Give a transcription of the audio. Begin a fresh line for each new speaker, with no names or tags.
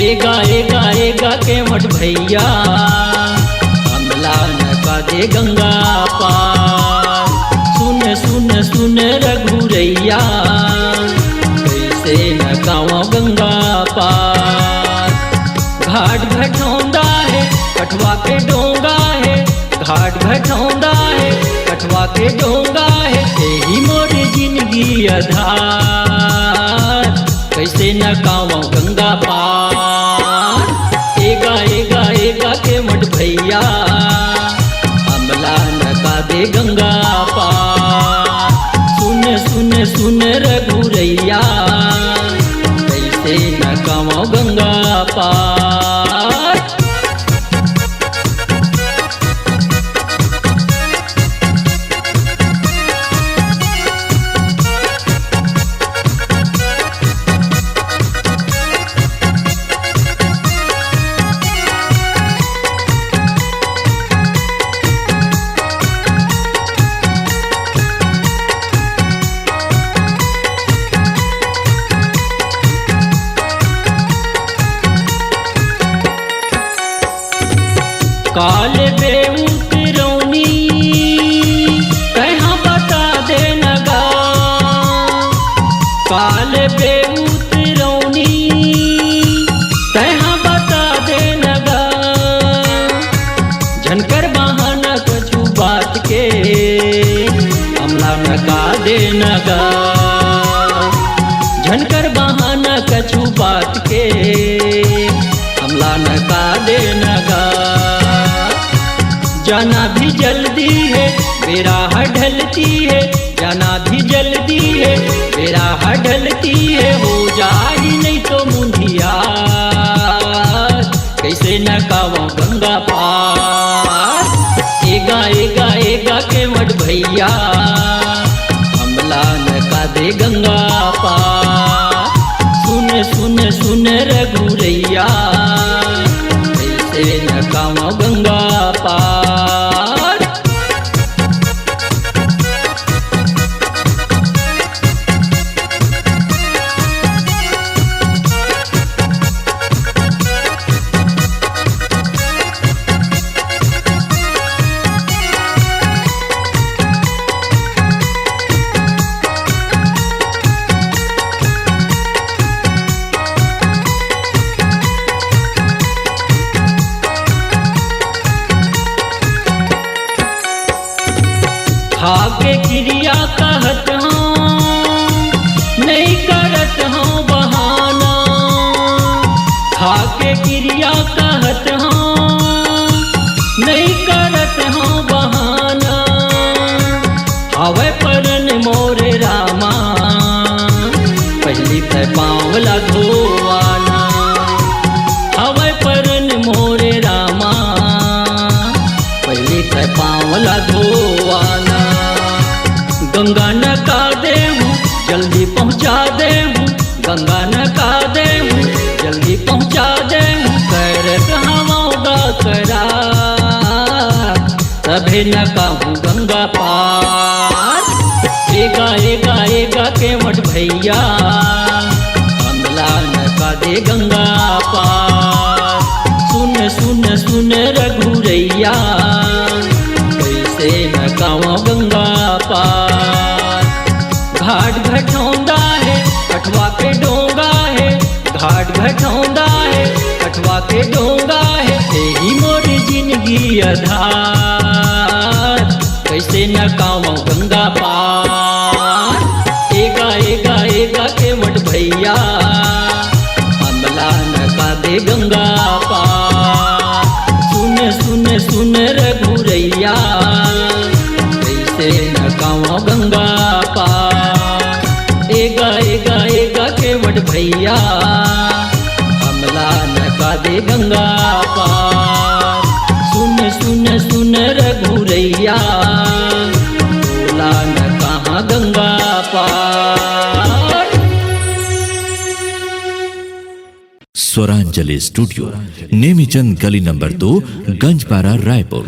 एगा के मठ भैया हमला न का दे गंगा पार। सुन सुन सुन रघुरैया कैसे न गाँव गंगा पार। घाट घटौंदा है कठवा के डोंगा है, घाट घटौंदा है कठवा के डोंगा है, यही मोर जिंदगी आधार कैसे न गाँव गंगा पार। एगा के मठ भैया हमला न का दे गंगा पार। सुन सुन सुन रघुरैया कैसे न गाँव गंगा पार। काल बेऊत रौनी कहाँ बता दे नगा। काल बेऊत रौनी कहाँ बता दे नगा। झनकर बहाना कछु बात के हमला नगा दे नगा। झनकर बहाना कछु बात के हमला नगा दे नगा। जाना भी जल्दी है बेरा ढलती है, जाना भी जल्दी है बेरा ढलती है, हो जाही नहीं तो मुंधिया कैसे न गाँव गंगा पार। एगा के मठ भैया हमला न का दे गंगा पार। सुन सुन सुन रघुरैया कैसे न गाँव गंगा पार। भाग्य क्रिया कहत हूँ नहीं करत हूँ बहाना। भाग्य क्रिया कहत हूँ नहीं करत हूँ बहाना। हवे परन मोरे रामा पहली तय पावला धोवाना। हवे परन मोरे रामा पहली तय पावला धोवाना। गंगा न का देहूँ जल्दी पहुँचा देहूँ, गंगा न का देहूँ जल्दी पहुँचा देहूँ। करत हमारा करा तभे न कहूँ गंगा पार। एगा के मठ भैया हमला न का दे गंगा पार। सुन सुन सुन रघुरैया कैसे न गाँव गंगा पार। घाट घटौंदा है कठवा के डोंगा है, घाट घटौंदा है कठवा के डोंगा है, यही मोर जिंदगी आधार कैसे न गाँव गंगा पार। एगा के मठ भैया हमला न का दे गंगा पार। सुन सुन सुन रघुरैया कैसे न गाँव गंगा पार। एगा के मठ भैया हमला न का दे गंगा पार। सुन सुन सुन रघुरैया बोला न कहाँ गंगा पार।
स्वरांजलि स्टूडियो नेमीचंद गली नंबर 2 गंजपारा रायपुर।